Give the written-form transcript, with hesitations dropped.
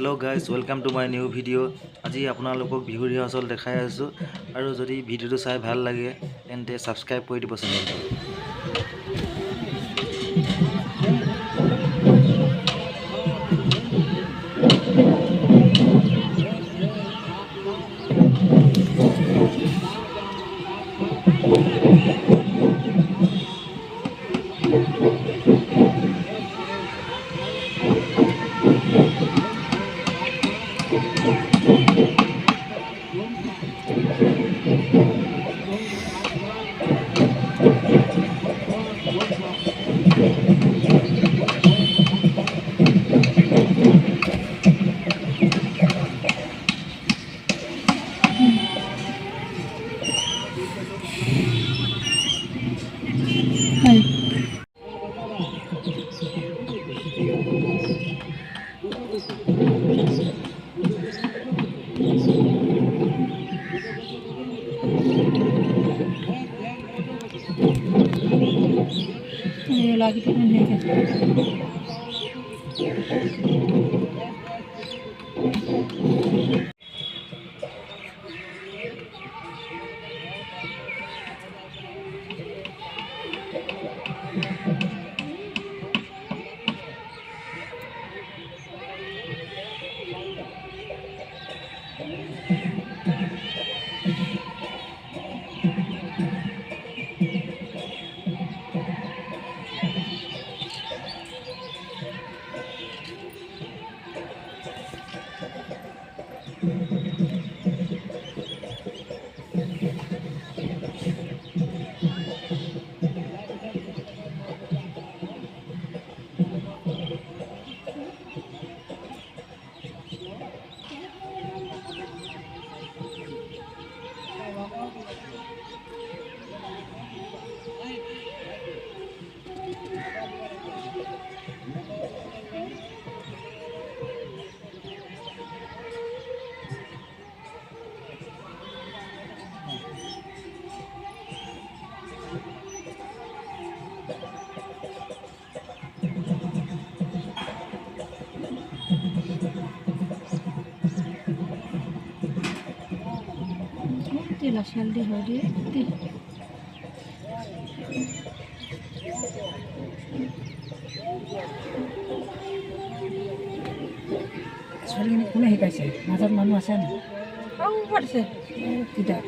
Hello guys, welcome to my new video. আজি আপোনালোকক Bihu rehearsal দেখাই আছো আৰু যদি ভিডিওটো চাই ভাল লাগে তেন্তে সাবস্ক্ৰাইব কৰি দিব চেনেলটো। ये लगी तो नहीं है la saldi hodi ti Soalnya ini kuliah guys ya, mazhab manu asan. au parse Tidak.